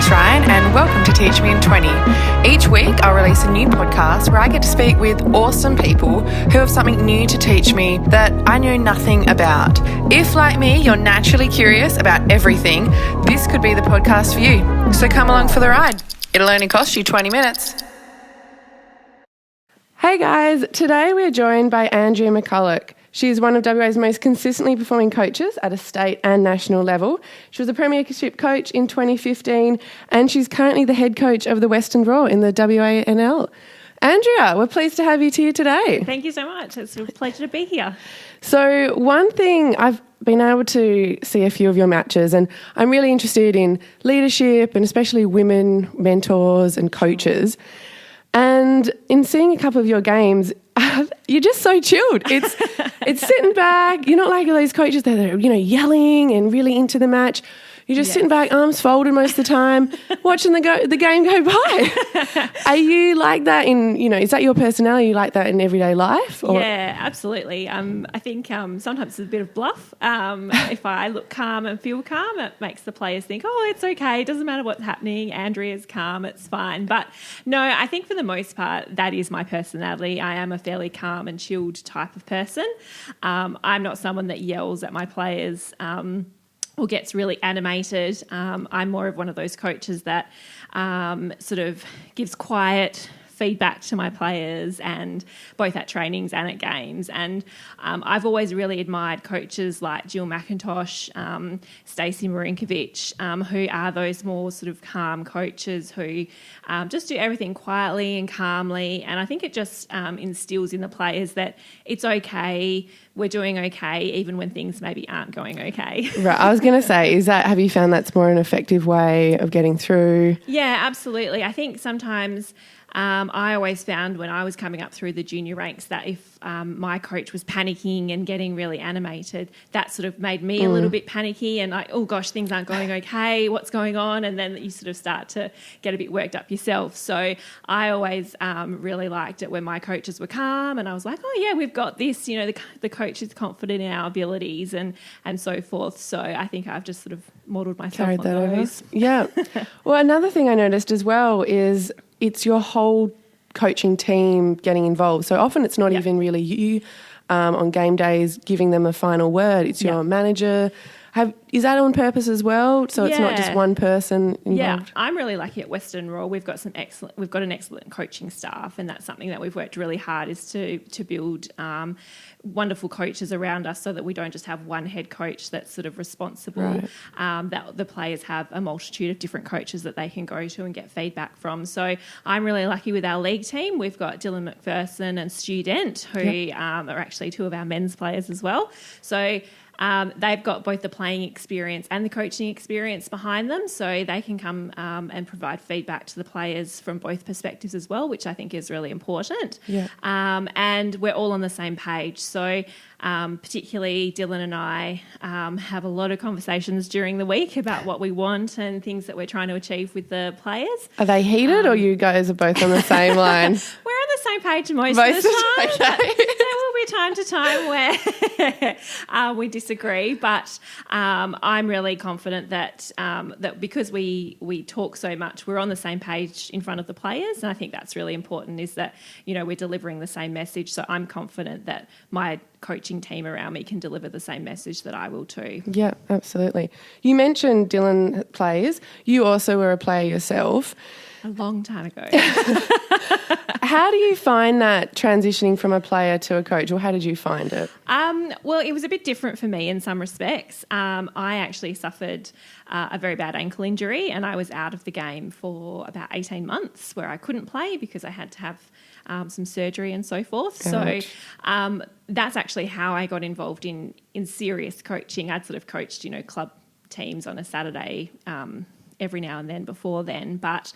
name's Ryan and welcome to Teach Me in 20. Each week I'll release a new podcast where I get to speak with awesome people who have something new to teach me that I know nothing about. If, like me, you're naturally curious about everything, this could be the podcast for you. So come along for the ride. It'll only cost you 20 minutes. Hey guys, today we're joined by Andrea McCulloch. She's one of WA's most consistently performing coaches at a state and national level. She was a Premiership coach in 2015 and she's currently the head coach of the Western Australian in the WANL. Andrea, we're pleased to have you here today. Thank you so much. It's a pleasure to be here. So one thing, I've been able to see a few of your matches and I'm really interested in leadership and especially women mentors and coaches. And in seeing a couple of your games, you're just so chilled. It's sitting back. You're not like those coaches that are, yelling and really into the match. You're just sitting back, arms folded most of the time, watching the game go by. Are you like that is that your personality? You like that in everyday life? Or? Yeah, absolutely. I think sometimes it's a bit of bluff. If I look calm and feel calm, it makes the players think, oh, it's okay. It doesn't matter what's happening. Andrea's calm. It's fine. But no, I think for the most part, that is my personality. I am a fairly calm and chilled type of person. I'm not someone that yells at my players or gets really animated. I'm more of one of those coaches that sort of gives quiet feedback to my players, and both at trainings and at games. And I've always really admired coaches like Jill McIntosh, Stacey Marinkovic, who are those more sort of calm coaches who just do everything quietly and calmly. And I think it just instills in the players that it's okay, we're doing okay, even when things maybe aren't going okay. Right. I was going to say, have you found that's more an effective way of getting through? Yeah, absolutely. I think sometimes I always found when I was coming up through the junior ranks that if my coach was panicking and getting really animated, that sort of made me a little bit panicky and like, oh gosh, things aren't going okay, what's going on? And then you sort of start to get a bit worked up yourself. So I always really liked it when my coaches were calm and I was like, oh yeah, we've got this, the coach is confident in our abilities and so forth. So I think I've just sort of modelled myself Carried on that those. Over. Yeah. Well, another thing I noticed as well is it's your whole coaching team getting involved. So often it's not even really you on game days giving them a final word. It's your manager. Is that on purpose as well? So it's not just one person involved? Yeah, I'm really lucky at Western Australian. We've got an excellent coaching staff, and that's something that we've worked really hard is to build wonderful coaches around us so that we don't just have one head coach that's sort of responsible, that the players have a multitude of different coaches that they can go to and get feedback from. So I'm really lucky with our league team. We've got Dylan McPherson and Stu Dent, who are actually two of our men's players as well. So they've got both the playing experience and the coaching experience behind them, so they can come and provide feedback to the players from both perspectives as well, which I think is really important. Yeah. And we're all on the same page. So particularly Dylan and I have a lot of conversations during the week about what we want and things that we're trying to achieve with the players. Are they heated or you guys are both on the same line? We're on the same page most of the time. Okay. There will be time to time where we disagree, but I'm really confident that that because we talk so much, we're on the same page in front of the players, and I think that's really important, is that we're delivering the same message. So I'm confident that my coaching team around me can deliver the same message that I will too. Yeah, absolutely. You mentioned Dylan plays. You also were a player yourself. A long time ago. How do you find that transitioning from a player to a coach, or how did you find it? Well, it was a bit different for me in some respects. I actually suffered a very bad ankle injury and I was out of the game for about 18 months where I couldn't play because I had to have some surgery and so forth. Ouch. So that's actually how I got involved in serious coaching. I'd sort of coached, club teams on a Saturday every now and then before then. But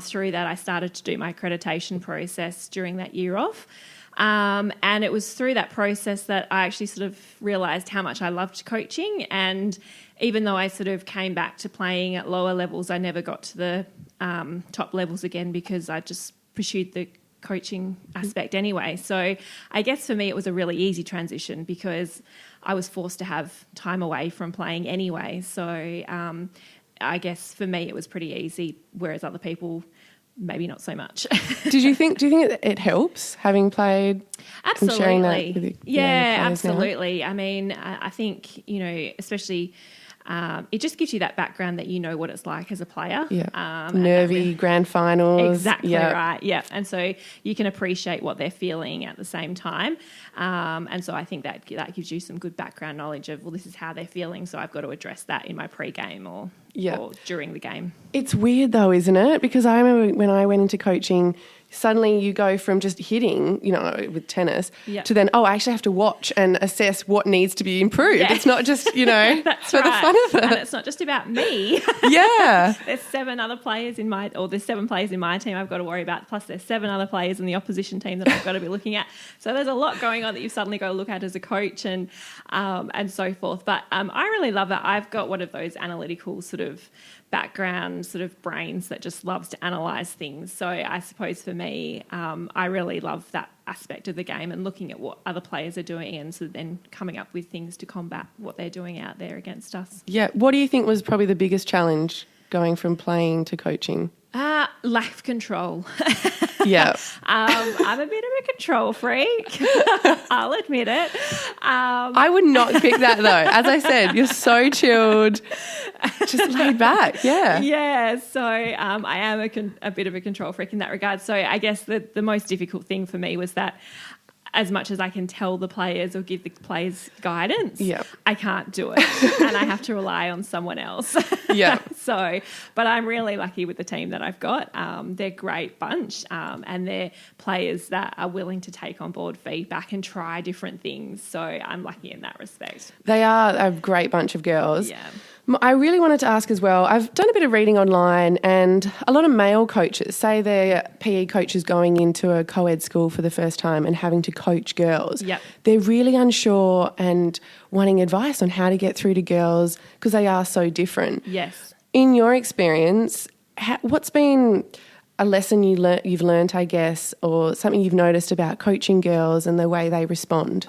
through that, I started to do my accreditation process during that year off. And it was through that process that I actually sort of realised how much I loved coaching. And even though I sort of came back to playing at lower levels, I never got to the top levels again because I just pursued the coaching aspect anyway. So I guess for me it was a really easy transition because I was forced to have time away from playing anyway. So I guess for me it was pretty easy, whereas other people maybe not so much. Do you think it helps having played Absolutely. and sharing that with yeah, players absolutely. I mean, I think, especially it just gives you that background that you know what it's like as a player. Yeah. Nervy grand finals. Exactly right. Yeah. And so you can appreciate what they're feeling at the same time. And so I think that gives you some good background knowledge of, well, this is how they're feeling, so I've got to address that in my pre-game or during the game. It's weird though, isn't it? Because I remember when I went into coaching, suddenly you go from just hitting, with tennis, to then, I actually have to watch and assess what needs to be improved. Yeah. It's not just, That's for the fun of it. And it's not just about me. Yeah. There's 7 players in my team I've got to worry about, plus there's 7 other players in the opposition team that I've got to be looking at. So there's a lot going on that you've suddenly got to look at as a coach and so forth. But I really love that. I've got one of those analytical sort of background sort of brains that just loves to analyse things. So I suppose for me, I really love that aspect of the game and looking at what other players are doing and so then coming up with things to combat what they're doing out there against us. Yeah. What do you think was probably the biggest challenge going from playing to coaching? Lack of control. Yeah. I'm a bit of a control freak. I'll admit it. I would not pick that though. As I said, you're so chilled, just laid back. Yeah. Yeah. So I am a bit of a control freak in that regard. So I guess the most difficult thing for me was that as much as I can tell the players or give the players guidance, I can't do it and I have to rely on someone else. Yeah. But I'm really lucky with the team that I've got. They're a great bunch and they're players that are willing to take on board feedback and try different things. So I'm lucky in that respect. They are a great bunch of girls. Yeah. I really wanted to ask as well, I've done a bit of reading online and a lot of male coaches say they're PE coaches going into a co-ed school for the first time and having to coach girls. Yep. They're really unsure and wanting advice on how to get through to girls because they are so different. Yes. In your experience, what's been a lesson you've learned, I guess, or something you've noticed about coaching girls and the way they respond?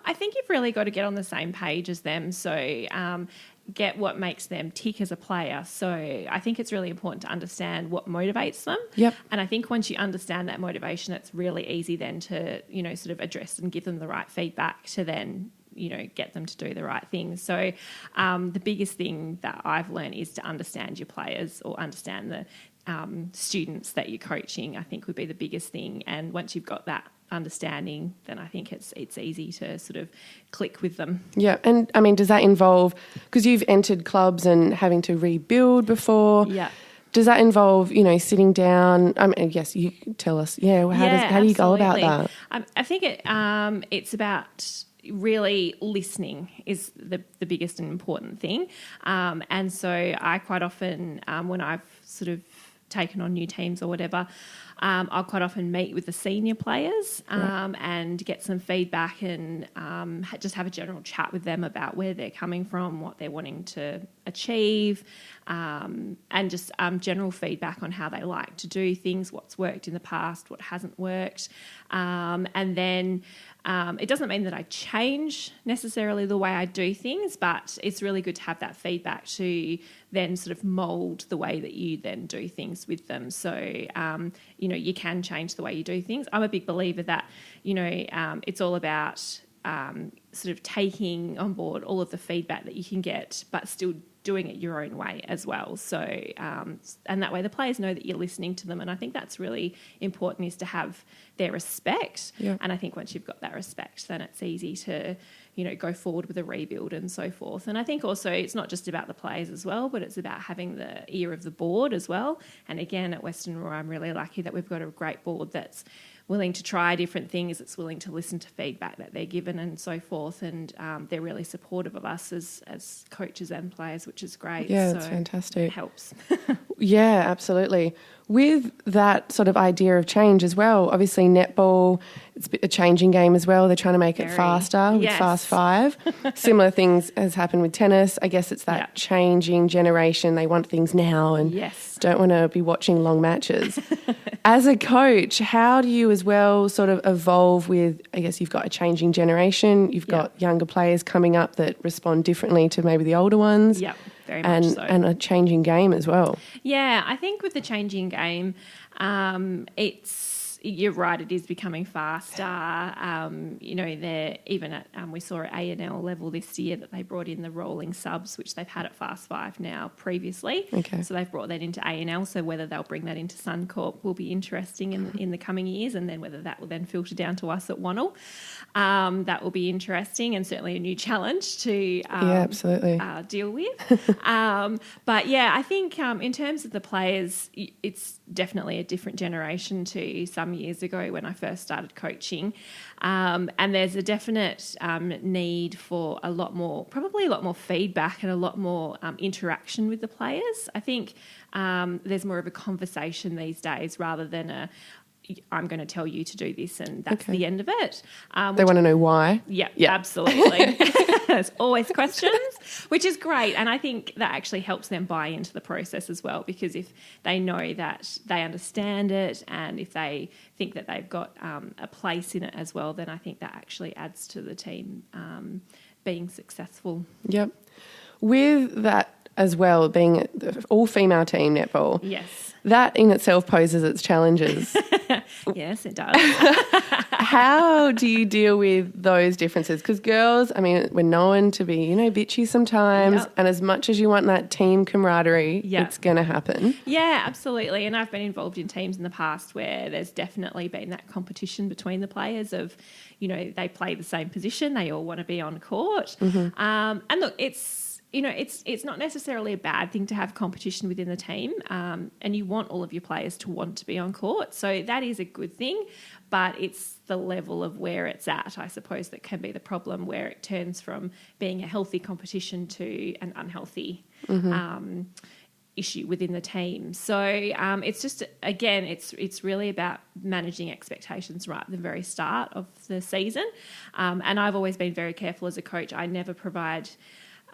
I think you've really got to get on the same page as them. So get what makes them tick as a player. So I think it's really important to understand what motivates them. Yep. And I think once you understand that motivation, it's really easy then to, sort of address and give them the right feedback to then, get them to do the right thing. So the biggest thing that I've learned is to understand your players or understand the students that you're coaching, I think would be the biggest thing. And once you've got that understanding, then I think it's easy to sort of click with them. Yeah, and I mean, does that involve, because you've entered clubs and having to rebuild before? Yeah. Does that involve, sitting down? I mean, yes, you tell us. Yeah, how do you go about that? I think it's about really listening is the biggest and important thing. And so I quite often, when I've sort of taken on new teams or whatever, I'll quite often meet with the senior players and get some feedback and just have a general chat with them about where they're coming from, what they're wanting to achieve, and just general feedback on how they like to do things, what's worked in the past, what hasn't worked. And then it doesn't mean that I change necessarily the way I do things, but it's really good to have that feedback to then sort of mould the way that you then do things with them. So, you can change the way you do things. I'm a big believer that, it's all about sort of taking on board all of the feedback that you can get, but still doing it your own way as well. So, and that way the players know that you're listening to them. And I think that's really important, is to have their respect. Yeah. And I think once you've got that respect, then it's easy to, go forward with a rebuild and so forth. And I think also it's not just about the players as well, but it's about having the ear of the board as well. And again, at Western Roar, I'm really lucky that we've got a great board that's willing to try different things, it's willing to listen to feedback that they're given and so forth, and they're really supportive of us as coaches and players, which is great. Yeah, that's fantastic. It helps. Yeah, absolutely. With that sort of idea of change as well, obviously netball, it's a changing game as well. They're trying to make it faster with Fast 5. Similar things has happened with tennis. I guess it's that changing generation. They want things now and don't want to be watching long matches. As a coach, how do you as well sort of evolve with, I guess you've got a changing generation, you've got younger players coming up that respond differently to maybe the older ones. Yeah. very much so. And a changing game as well. Yeah, I think with the changing game, you're right, it is becoming faster. They're even at, we saw at A&L level this year that they brought in the rolling subs, which they've had at Fast 5 now previously. Okay. So they've brought that into A&L. So whether they'll bring that into Suncorp will be interesting in the coming years, and then whether that will then filter down to us at Wonnell. That will be interesting and certainly a new challenge to absolutely. Deal with. But yeah, I think in terms of the players, it's definitely a different generation to some years ago when I first started coaching. And there's a definite need for probably a lot more feedback and a lot more interaction with the players. I think there's more of a conversation these days rather than I'm going to tell you to do this and that's the end of it. They want to know why. Yeah, absolutely. There's always questions, which is great. And I think that actually helps them buy into the process as well, because if they know that they understand it and if they think that they've got a place in it as well, then I think that actually adds to the team being successful. Yep. With that as well, being all-female team netball. Yes. That in itself poses its challenges. Yes, it does. How do you deal with those differences? Because girls, I mean, we're known to be, bitchy sometimes. Yep. And as much as you want that team camaraderie, it's going to happen. Yeah, absolutely. And I've been involved in teams in the past where there's definitely been that competition between the players of, they play the same position. They all want to be on court. Mm-hmm. And look, it's not necessarily a bad thing to have competition within the team, and you want all of your players to want to be on court. So that is a good thing, but it's the level of where it's at, I suppose, that can be the problem, where it turns from being a healthy competition to an unhealthy issue within the team. So it's just, again, it's really about managing expectations right at the very start of the season. And I've always been very careful as a coach. I never provide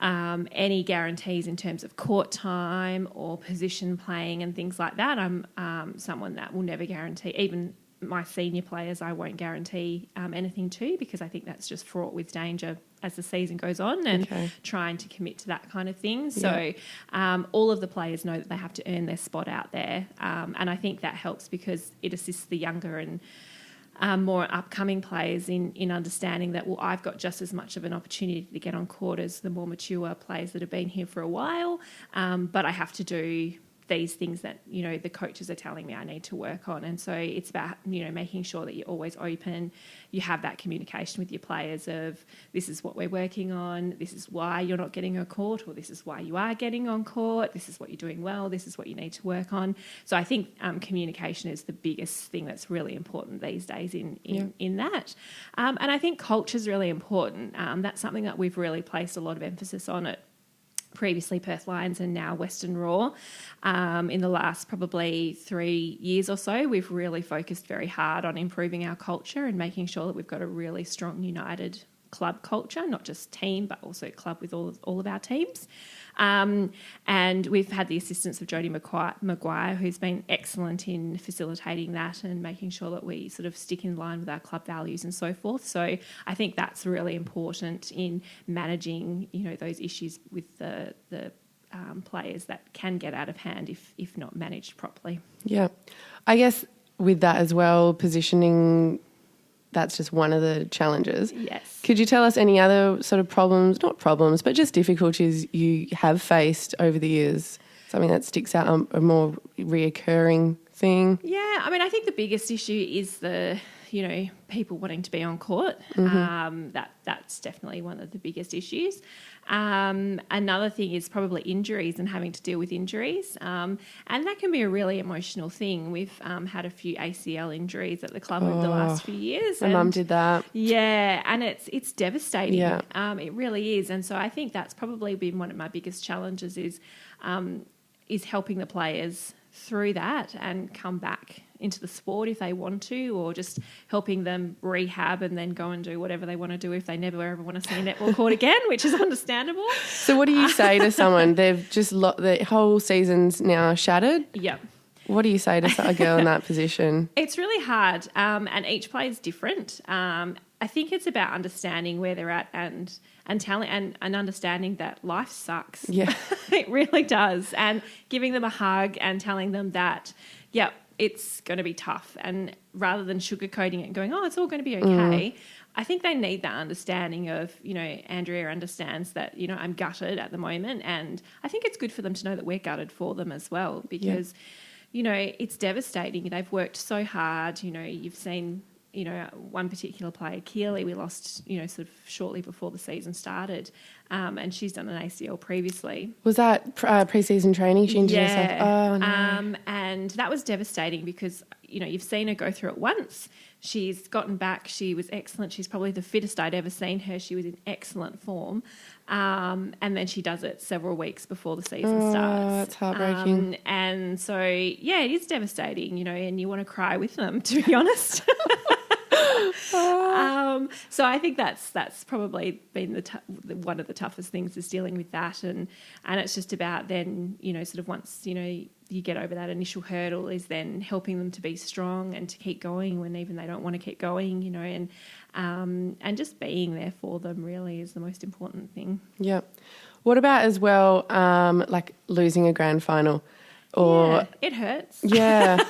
any guarantees in terms of court time or position playing and things like that. I'm someone that will never guarantee, even my senior players, I won't guarantee anything to, because I think that's just fraught with danger as the season goes on and trying to commit to that kind of thing. So all of the players know that they have to earn their spot out there. And I think that helps because it assists the younger and more upcoming players in understanding that, well, I've got just as much of an opportunity to get on court as the more mature players that have been here for a while, but I have to do these things that, the coaches are telling me I need to work on. And so it's about, making sure that you're always open. You have that communication with your players of, this is what we're working on, this is why you're not getting on court, or this is why you are getting on court, this is what you're doing well, this is what you need to work on. So I think communication is the biggest thing that's really important these days in that. And I think culture is really important. That's something that we've really placed a lot of emphasis on at previously Perth Lions and now Western Raw. In the last probably 3 years or so, we've really focused very hard on improving our culture and making sure that we've got a really strong, united club culture, not just team, but also club with all of our teams. And we've had the assistance of Jodie Maguire, who's been excellent in facilitating that and making sure that we sort of stick in line with our club values and so forth. So I think that's really important in managing, those issues with the players that can get out of hand if not managed properly. Yeah. I guess with that as well, positioning, that's just one of the challenges. Yes. Could you tell us any other sort of problems, not problems, but just difficulties you have faced over the years? Something that sticks out, a more reoccurring thing? Yeah, I mean, I think the biggest issue is the, people wanting to be on court. That's definitely one of the biggest issues. Another thing is probably injuries and having to deal with injuries. And that can be a really emotional thing. We've had a few ACL injuries at the club over the last few years. My mum did that. Yeah, and it's devastating. Yeah. It really is. And so I think that's probably been one of my biggest challenges is helping the players through that and come back into the sport if they want to, or just helping them rehab and then go and do whatever they want to do if they never ever want to see a netball court again, which is understandable. So what do you say to someone? They've just the whole season's now shattered. Yep. What do you say to a girl in that position? It's really hard, and each player is different. I think it's about understanding where they're at and telling and understanding that life sucks. Yeah. It really does. And giving them a hug and telling them that, yeah, it's going to be tough. And rather than sugarcoating it and going, oh, it's all going to be okay, I think they need that understanding of, you know, Andrea understands that, you know, I'm gutted at the moment. And I think it's good for them to know that we're gutted for them as well because, you know, it's devastating. They've worked so hard. You know, you've seen, you know, one particular player, Keely, we lost, you know, sort of shortly before the season started, and she's done an ACL previously. Was that pre-season training? She injured herself? Oh, no. And that was devastating because, you know, you've seen her go through it once. She's gotten back. She was excellent. She's probably the fittest I'd ever seen her. She was in excellent form. And then she does it several weeks before the season starts. That's heartbreaking. And so, yeah, it is devastating, you know, and you want to cry with them, to be honest. So I think that's probably been one of the toughest things is dealing with that, and it's just about then, you know, sort of once, you know, you get over that initial hurdle is then helping them to be strong and to keep going when even they don't want to keep going, you know, and just being there for them really is the most important thing. Yeah. What about as well, like losing a grand final? Or it hurts. Yeah.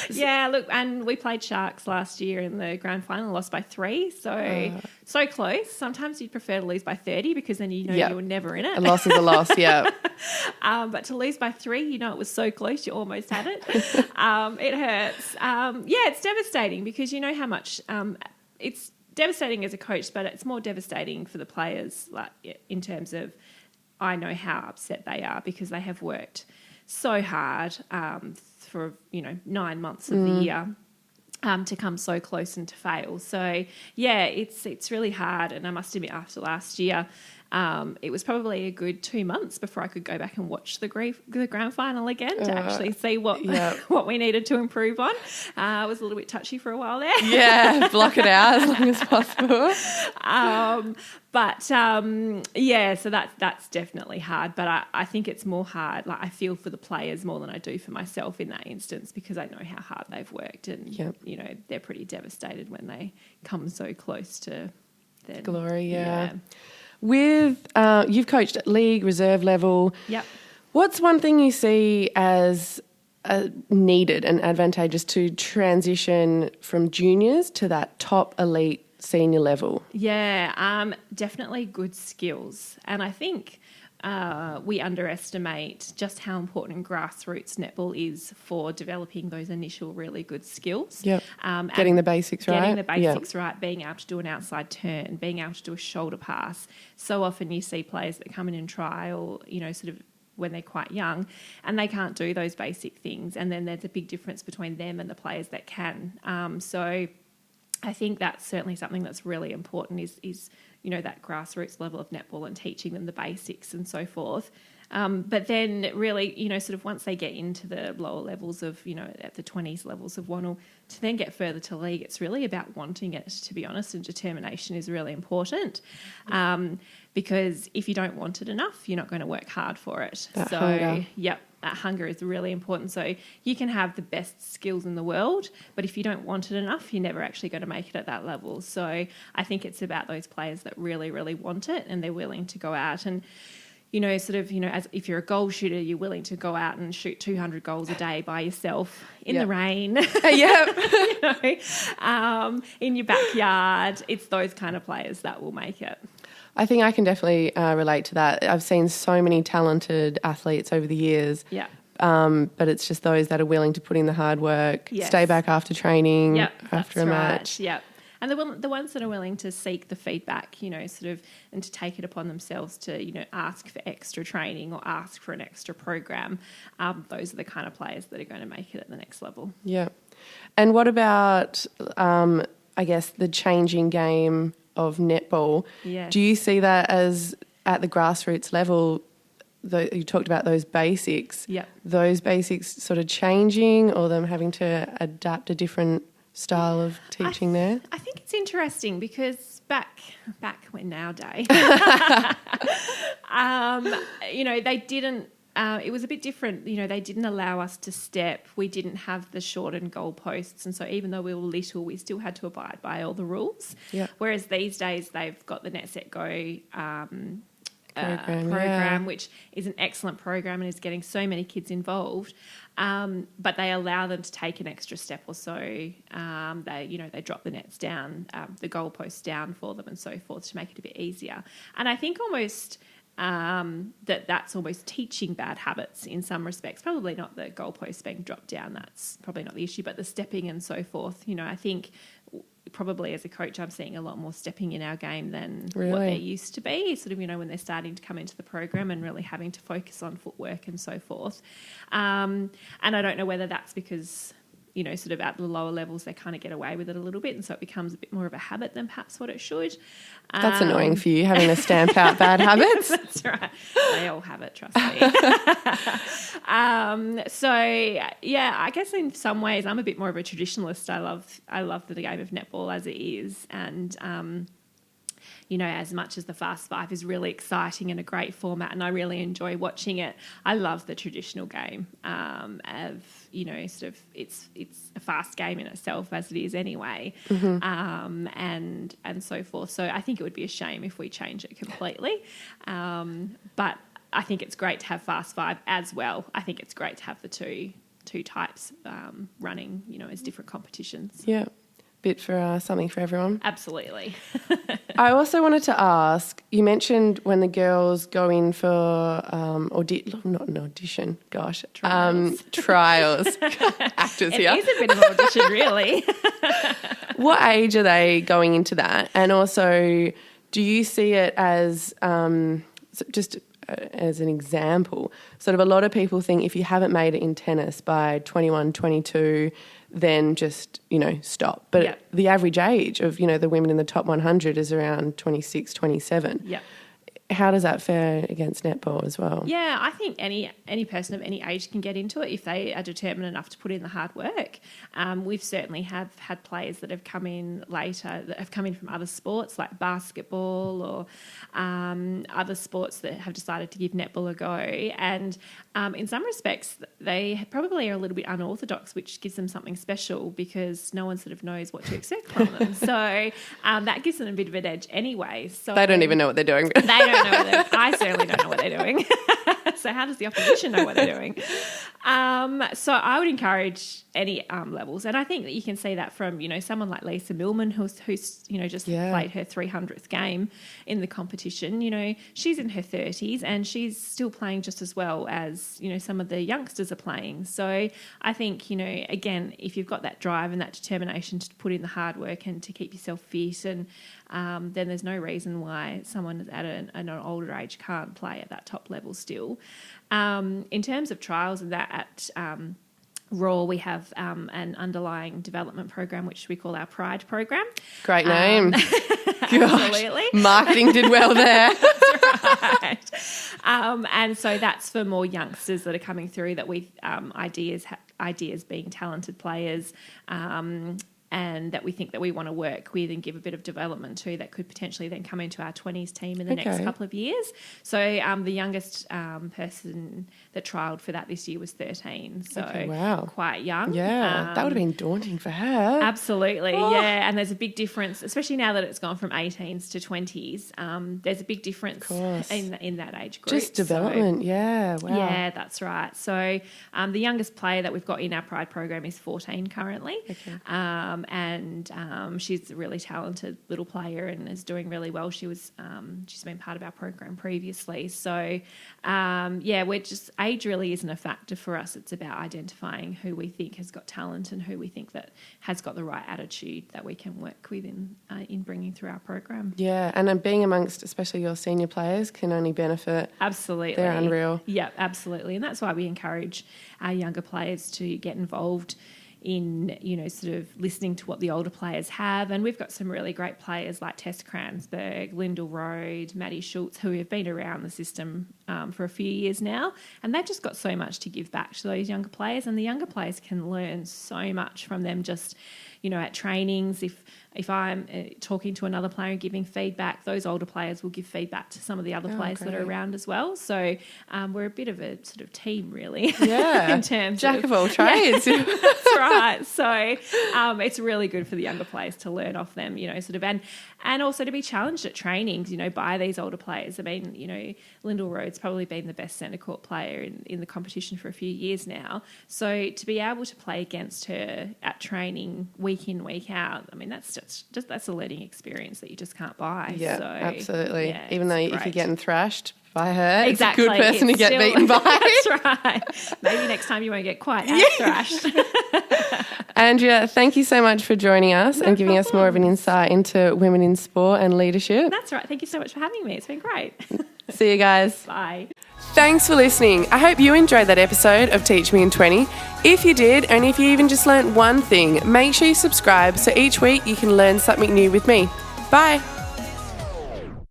Yeah, look, and we played Sharks last year in the grand final, lost by 3, so close. Sometimes you'd prefer to lose by 30 because then you know you were never in it. A loss is a loss, yeah. But to lose by 3, you know it was so close, you almost had it. It hurts. It's devastating because you know how much it's devastating as a coach, but it's more devastating for the players, like in terms of I know how upset they are because they have worked so hard for, you know, 9 months of the year to come so close and to fail. So, yeah, it's really hard. And I must admit, after last year, it was probably a good 2 months before I could go back and watch the grand final again to actually see what we needed to improve on. I was a little bit touchy for a while there. Yeah, block it out as long as possible. So that's definitely hard. But I think it's more hard. Like I feel for the players more than I do for myself in that instance because I know how hard they've worked and you know they're pretty devastated when they come so close to their glory. Yeah. With you've coached at league, reserve level. Yep. What's one thing you see as needed and advantageous to transition from juniors to that top elite senior level? Yeah, definitely good skills. And I think we underestimate just how important grassroots netball is for developing those initial really good skills. Yep. Getting the basics right. Getting the basics right, being able to do an outside turn, being able to do a shoulder pass. So often you see players that come in and try or, you know, sort of when they're quite young and they can't do those basic things. And then there's a big difference between them and the players that can. So I think that's certainly something that's really important is you know, that grassroots level of netball and teaching them the basics and so forth. But then really, you know, sort of once they get into the lower levels of, you know, at the 20s levels of Wannell, to then get further to league, it's really about wanting it, to be honest, and determination is really important. Because if you don't want it enough, you're not going to work hard for it. Hunger. Yep, that hunger is really important. So you can have the best skills in the world, but if you don't want it enough, you're never actually going to make it at that level. So I think it's about those players that really, really want it and they're willing to go out and, you know, sort of, you know, as if you're a goal shooter, you're willing to go out and shoot 200 goals a day by yourself in the rain. You know, in your backyard. It's those kind of players that will make it. I think I can definitely relate to that. I've seen so many talented athletes over the years. Yeah. But it's just those that are willing to put in the hard work, stay back after training, after a match. Yeah. And the ones that are willing to seek the feedback, you know, sort of, and to take it upon themselves to, you know, ask for extra training or ask for an extra program, those are the kind of players that are going to make it at the next level. Yeah. And what about, I guess, the changing game of netball? Yeah. Do you see that as at the grassroots level? You talked about those basics. Yeah. Those basics sort of changing or them having to adapt a different style of teaching there? I think it's interesting because back in our day, you know, they didn't it was a bit different. You know, they didn't allow us to step. We didn't have the shortened goalposts. And so even though we were little, we still had to abide by all the rules. Yeah. Whereas these days they've got the Net Set Go program, which is an excellent program and is getting so many kids involved. But they allow them to take an extra step or so. They drop the nets down, the goalposts down for them and so forth to make it a bit easier. And I think almost that's almost teaching bad habits in some respects. Probably not the goalposts being dropped down. That's probably not the issue, but the stepping and so forth. You know, I think probably as a coach, I'm seeing a lot more stepping in our game than what there used to be, sort of, you know, when they're starting to come into the program and really having to focus on footwork and so forth. And I don't know whether that's because, you know, sort of at the lower levels, they kind of get away with it a little bit. And so it becomes a bit more of a habit than perhaps what it should. That's annoying for you, having to stamp out bad habits. That's right. They all have it, trust me. I guess in some ways I'm a bit more of a traditionalist. I love the game of netball as it is. And, you know, as much as the Fast Five is really exciting and a great format and I really enjoy watching it, I love the traditional game you know, sort of it's a fast game in itself as it is anyway, and so forth. So I think it would be a shame if we change it completely. But I think it's great to have Fast Five as well. I think it's great to have the two types running, you know, as different competitions. Yeah. Bit for something for everyone. Absolutely. I also wanted to ask, you mentioned when the girls go in for not an audition, gosh. Trials. Actors here. It is a bit of an audition, really. What age are they going into that? And also, do you see it as just as an example, sort of a lot of people think if you haven't made it in tennis by 21, 22, then just, you know, stop. But the average age of, you know, the women in the top 100 is around 26, 27. Yeah. How does that fare against netball as well? Yeah, I think any person of any age can get into it if they are determined enough to put in the hard work. We've certainly have had players that have come in later, that have come in from other sports like basketball or other sports that have decided to give netball a go. And in some respects, they probably are a little bit unorthodox, which gives them something special because no one sort of knows what to expect from them. So that gives them a bit of an edge anyway. So they don't even know what they're doing. They don't know what they're doing. I certainly don't know what they're doing. So how does the opposition know what they're doing? So I would encourage any levels. And I think that you can see that from, you know, someone like Lisa Millman who's you know, just played her 300th game in the competition. You know, she's in her 30s and she's still playing just as well as, you know, some of the youngsters are playing. So I think, you know, again, if you've got that drive and that determination to put in the hard work and to keep yourself fit, and then there's no reason why someone at an older age can't play at that top level still. In terms of trials and that at Raw, we have an underlying development program which we call our Pride program. Great name. Absolutely. Marketing did well there. That's right. And so that's for more youngsters that are coming through that with ideas being talented players, and that we think that we want to work with and give a bit of development to, that could potentially then come into our 20s team in the next couple of years. So the youngest person that trialled for that this year was 13. So quite young. Yeah, that would have been daunting for her. Absolutely, yeah. And there's a big difference, especially now that it's gone from 18s to 20s. There's a big difference in that age group. Just development, Yeah, that's right. So the youngest player that we've got in our Pride program is 14 currently. Okay. And she's a really talented little player and is doing really well. She's been part of our program previously. So, we're just, age really isn't a factor for us. It's about identifying who we think has got talent and who we think that has got the right attitude that we can work with in bringing through our program. Yeah, and being amongst especially your senior players can only benefit. Absolutely. They're unreal. Yeah, absolutely. And that's why we encourage our younger players to get involved in, you know, sort of listening to what the older players have. And we've got some really great players like Tess Kransberg, Lyndall Road, Maddie Schultz, who have been around the system for a few years now. And they've just got so much to give back to those younger players. And the younger players can learn so much from them just at trainings, if I'm talking to another player and giving feedback, those older players will give feedback to some of the other players that are around as well. So we're a bit of a sort of team, really. Yeah. In terms Jack of all trades. Yeah, that's right. So it's really good for the younger players to learn off them, and also to be challenged at trainings, by these older players. I mean, Lyndall Rhodes probably been the best centre court player in the competition for a few years now. So to be able to play against her at training week in, week out, I mean, that's a learning experience that you just can't buy. Yeah, so, absolutely. yeah, Even though if great. you're getting thrashed by her, exactly. it's a good person to get beaten by. That's right. Maybe next time you won't get quite as thrashed. Andrea, thank you so much for joining us and giving us more of an insight into women in sport and leadership. That's right. Thank you so much for having me. It's been great. See you guys. Bye. Thanks for listening. I hope you enjoyed that episode of Teach Me in 20. If you did, and if you even just learnt one thing, make sure you subscribe so each week you can learn something new with me. Bye.